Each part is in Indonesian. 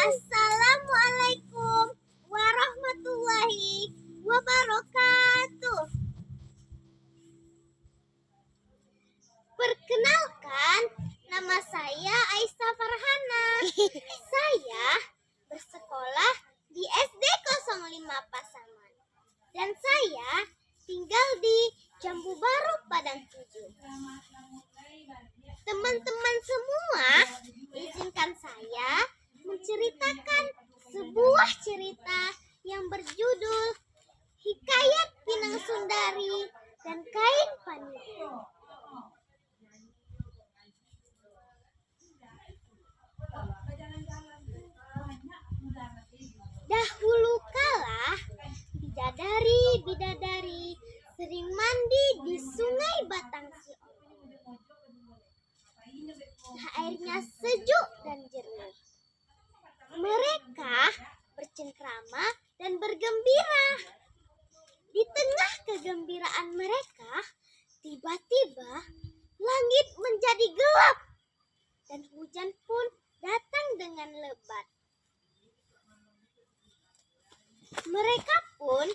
Assalamualaikum warahmatullahi wabarakatuh. Perkenalkan, nama saya Aisyah Farhana. Saya bersekolah di SD 05 Pasaman. Dan saya tinggal di Jambu Baru, Padang 7. Teman-teman semua, izinkan saya menceritakan sebuah cerita yang berjudul Hikayat Pinang Sundari dan Kain Paniki. Dahulu kala, bidadari-bidadari sering mandi di Sungai Batang Sion. Airnya sejuk dan jernih. Mereka bercengkrama dan bergembira. Di tengah kegembiraan mereka, tiba-tiba langit menjadi gelap dan hujan pun datang dengan lebat. Mereka pun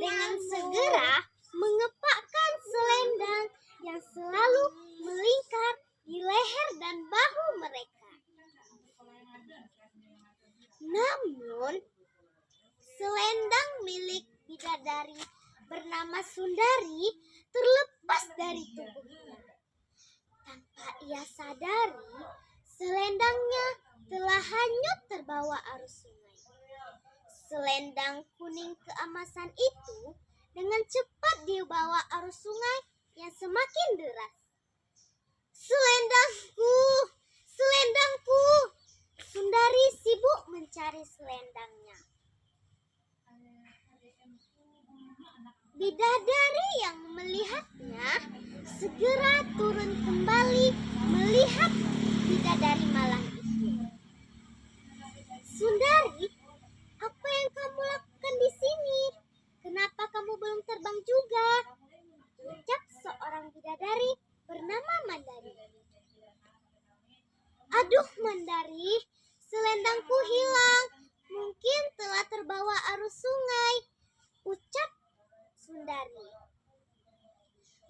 dengan segera mengepakkan selendang yang selalu melingkar di leher dan bahu mereka. Namun, selendang milik bidadari bernama Sundari terlepas dari tubuhnya. Tanpa ia sadari, selendangnya telah hanyut terbawa arus sungai. Selendang kuning keemasan itu dengan cepat dibawa arus sungai yang semakin deras. Selendangku, selendangku! Sundari sibuk mencari selendangnya. Bidadari yang melihatnya segera turun kembali melihat bidadari malang itu. Sundari, apa yang kamu lakukan di sini? Kenapa kamu belum terbang juga? Ucap seorang bidadari bernama Mandari. Aduh Mandari, selendangku hilang. Mungkin telah terbawa arus sungai, ucap Sundari.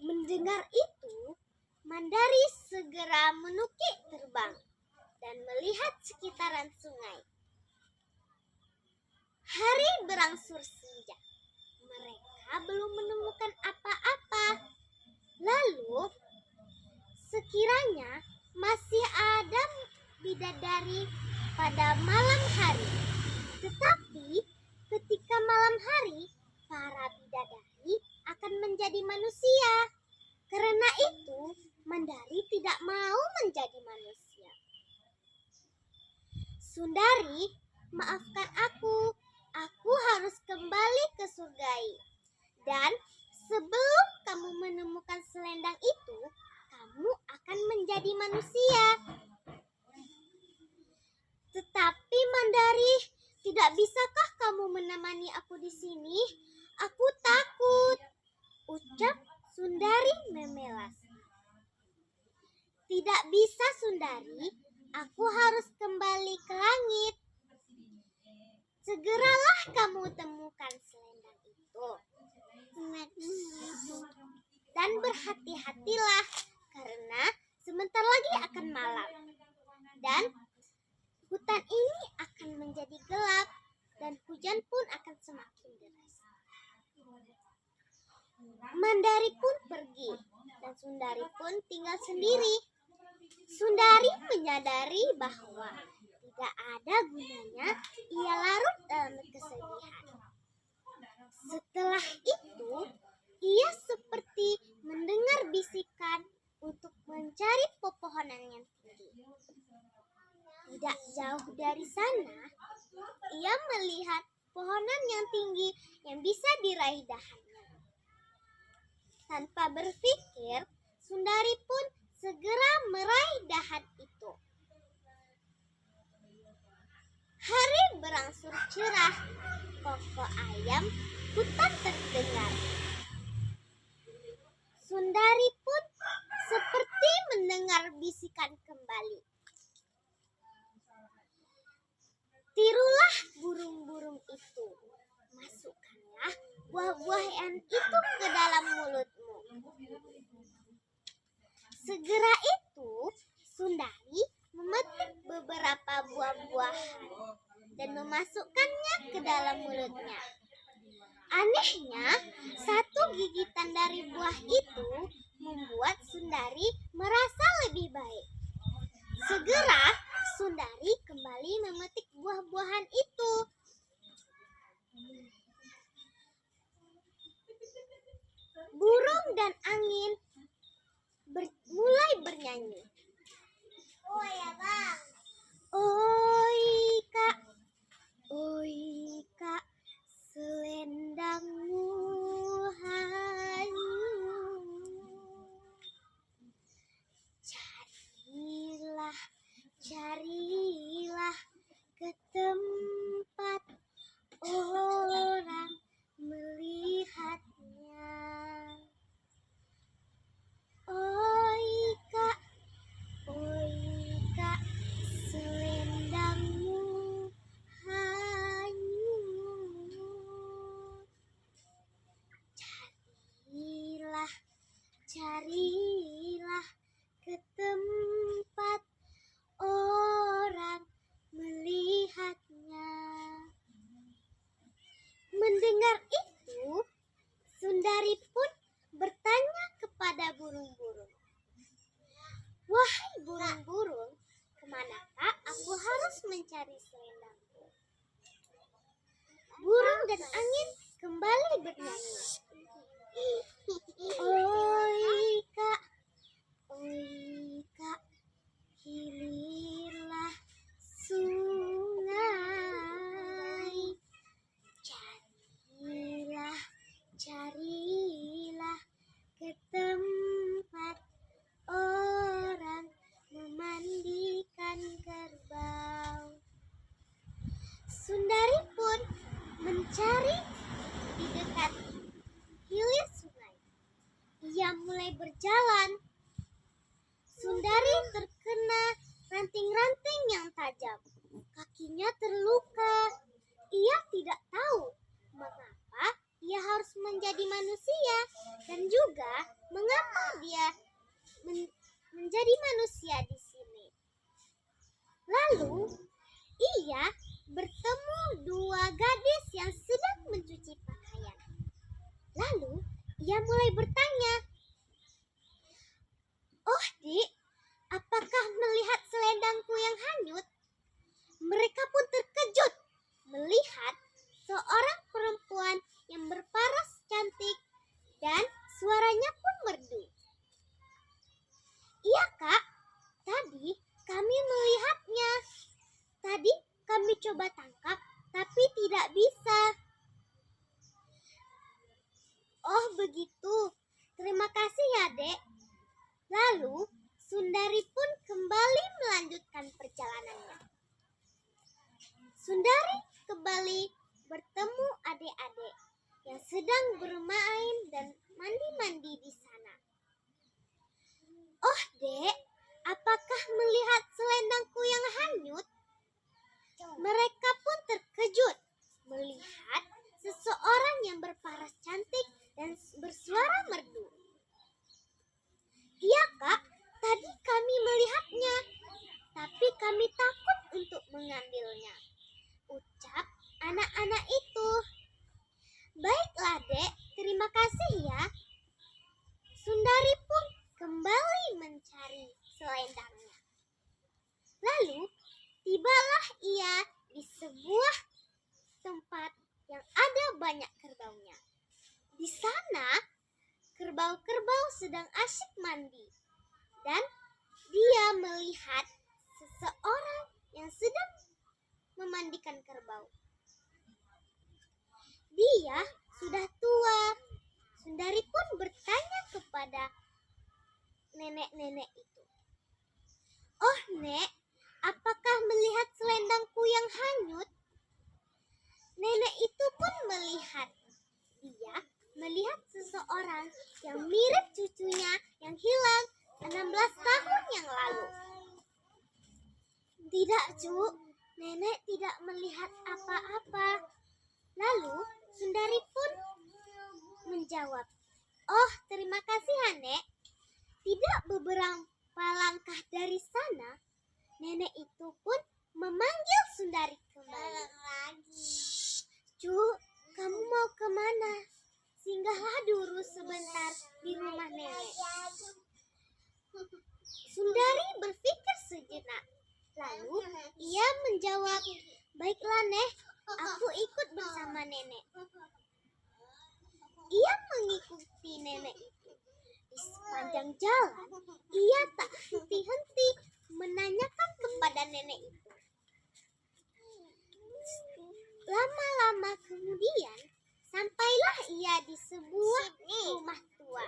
Mendengar itu, Mandari segera menukik terbang dan melihat sekitaran sungai. Hari berangsur senja. Mereka belum menemukan apa-apa. Lalu, sekiranya masih ada bidadari pada malam hari. Tetapi, ketika malam hari, para bidadari akan menjadi manusia. Karena itu, Mandari tidak mau menjadi manusia. Sundari, maafkan aku. Aku harus kembali ke surgai. Dan sebelum kamu menemukan selendang itu, kamu akan menjadi manusia. Tetapi Mandari, tidak bisakah kamu menemani aku di sini? Aku takut, ucap Sundari memelas. Tidak bisa Sundari, aku harus kembali ke langit. Segeralah kamu temukan selendang itu. Dan berhati-hatilah, karena sebentar lagi akan malam. Dan hutan ini akan menjadi gelap dan hujan pun akan semakin deras. Mandari pun pergi dan Sundari pun tinggal sendiri. Sundari menyadari bahwa tidak ada gunanya ia larut dalam kesedihan. Setelah itu, ia seperti mendengar bisikan untuk mencari pepohonan yang tinggi. Tidak jauh dari sana, ia melihat pohonan yang tinggi yang bisa diraih dahannya. Tanpa berpikir, Sundari pun segera meraih dahan itu. Hari berangsur cerah, koko ayam hutan terdengar. Sundari pun seperti mendengar bisikan kembali. Tirulah burung-burung itu. Masukkanlah buah-buahan itu ke dalam mulutmu. Segera itu, Sundari memetik beberapa buah-buahan dan memasukkannya ke dalam mulutnya. Anehnya, satu gigitan dari buah itu membuat Sundari merasa lebih baik. Segera, Sundari kembali memetik buah-buahan itu. Burung dan angin mulai bernyanyi. Oh ya bang. Oi kak, selendangmu hanyut. Carilah ke tempat orang melihatnya. Oi kak, selendangmu hanyut. Carilah ke tempat orang melihatnya. Mendengar itu, Sundari pun bertanya kepada burung-burung. Wahai burung-burung, kemanakah aku harus mencari selendangku? Burung dan angin kembali bernyanyi. Oi kak, hilirlah sungai. Carilah ke tempat orang memandikan kerbau. Sundari pun mencari di dekat hilir sungai. Ia mulai berjalan. Sundari terkena ranting-ranting yang tajam. Kakinya terluka. Ia tidak tahu mengapa ia harus menjadi manusia dan juga mengapa dia menjadi manusia di sini. Lalu ia bertemu dua gadis yang sedang mencuci pakaian. Lalu ia mulai bertanya, "Oh Dik, apakah melihat selendangku yang hanyut?" Mereka pun terkejut melihat seorang perempuan yang berparas cantik dan suaranya pun merdu. "Iya kak, tadi kami melihatnya. Tadi kami coba tangkap tapi tidak bisa." "Oh begitu, terima kasih ya dek." Lalu Sundari pun kembali melanjutkan perjalanannya. Sundari kembali bertemu adik-adik yang sedang bermain dan mandi-mandi di sana. "Oh dek, apakah melihat selendangku yang hanyut?" Mereka pun terkejut melihat seseorang yang berparas cantik dan bersuara merdu. "Iya kak, tadi kami melihatnya, tapi kami takut untuk mengambilnya," ucap anak-anak itu. "Baiklah dek, terima kasih ya." Sundari pun kembali mencari selendangnya. Lalu tibalah ia di sebuah tempat yang ada banyak kerbaunya. Di sana kerbau-kerbau sedang asyik mandi dan dia melihat seseorang yang sedang memandikan kerbau. Dia sudah tua. Sundari pun bertanya kepada nenek-nenek itu, "Oh nek, apakah melihat selendangku yang hanyut?" Nenek itu pun melihat. Dia melihat seseorang yang mirip cucunya yang hilang 16 tahun yang lalu. "Tidak, Cu, nenek tidak tidak melihat apa-apa. Lalu Sundari pun menjawab, "Oh, terima kasih, Hanek." Tidak beberapa langkah dari sana, nenek itu pun memanggil Sundari kembali. "Cu, kamu mau kemana? Singgahlah dulu sebentar di rumah nenek." Sundari berpikir sejenak. Lalu ia menjawab, "Baiklah, Nek, aku ikut bersama nenek." Ia mengikuti nenek itu. Di sepanjang jalan, ia tak henti-henti menanyakan kepada nenek itu. Lama-lama kemudian, sampailah ia di sebuah rumah tua.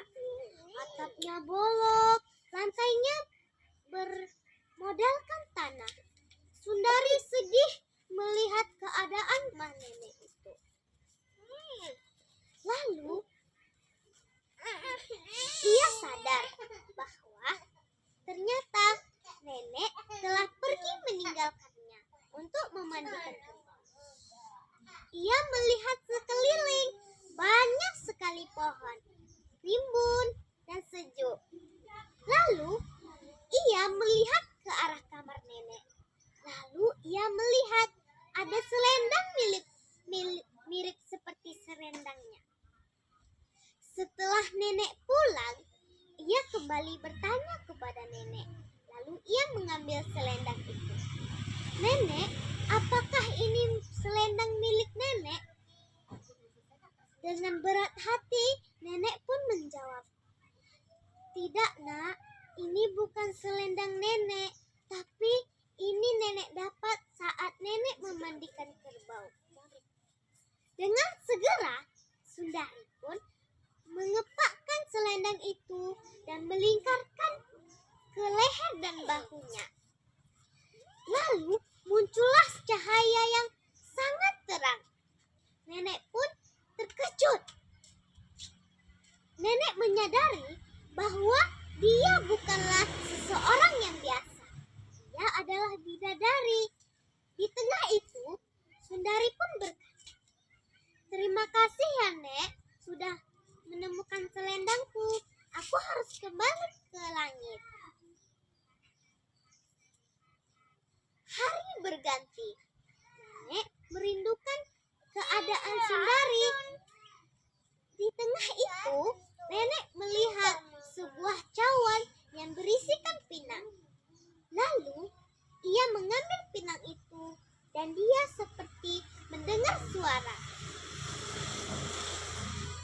Atapnya bolong, lantainya bermodalkan tanah. Sundari sedih melihat keadaan rumah nenek itu. Lalu ia sadar bahwa ternyata nenek telah pergi meninggalkannya untuk memandikan kerbau. Ia melihat sekeliling, banyak sekali pohon, rimbun, dan sejuk. Lalu ia melihat ke arah kamar nenek. Lalu ia melihat ada selendang mirip seperti selendangnya. Setelah nenek pulang, ia kembali bertanya kepada nenek. Lalu ia mengambil selendang itu. "Nenek, apakah ini selendang milik nenek?" Dengan berat hati, nenek pun menjawab, "Tidak, Nak, ini bukan selendang nenek, tapi ini nenek dapat saat nenek memandikan kerbau." Dengan segera, Sundari pun mengepakkan selendang itu dan melingkarkan ke leher dan bahunya. Lalu muncullah cahaya yang sangat terang. Nenek pun terkejut. Nenek menyadari bahwa dia bukanlah seseorang yang biasa. Dia adalah bidadari. Di tengah itu, Sundari pun berkata, "Terima kasih ya, Nek, sudah menemukan selendangku. Aku harus kembali ke langit." Hari berganti. Nenek merindukan keadaan Sundari. Di tengah itu, nenek melihat sebuah cawan yang berisikan pinang. Lalu, ia mengambil pinang itu dan dia seperti mendengar suara.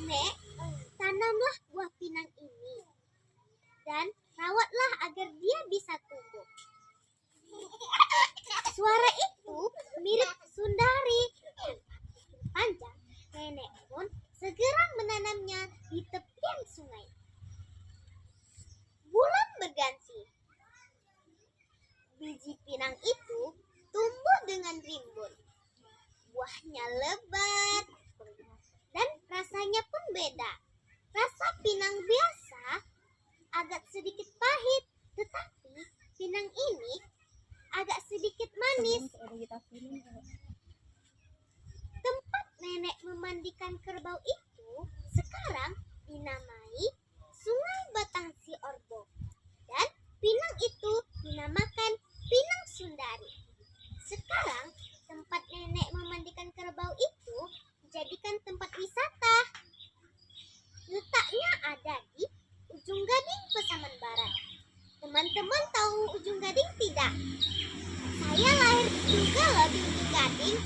"Nek, tanamlah buah pinang ini dan rawatlah agar dia bisa tumbuh." Suara itu mirip Sundari. Panjang, nenek pun segera menanamnya di tepian sungai. Bulan berganti. Biji pinang itu tumbuh dengan rimbun. Buahnya lebat dan rasanya pun beda. Rasa pinang biasa agak sedikit pahit, tetapi pinang ini agak sedikit manis. Tempat nenek memandikan kerbau itu sekarang dinamai Sungai Batang Si Orbo, dan pinang itu dinamakan Pinang Sundari. Sekarang tempat nenek memandikan kerbau itu dijadikan tempat wisata. Letaknya ada di Ujung Gading, Pasaman Barat. Teman-teman tahu Ujung Gading tidak? Saya lahir juga loh di Ujung Gading.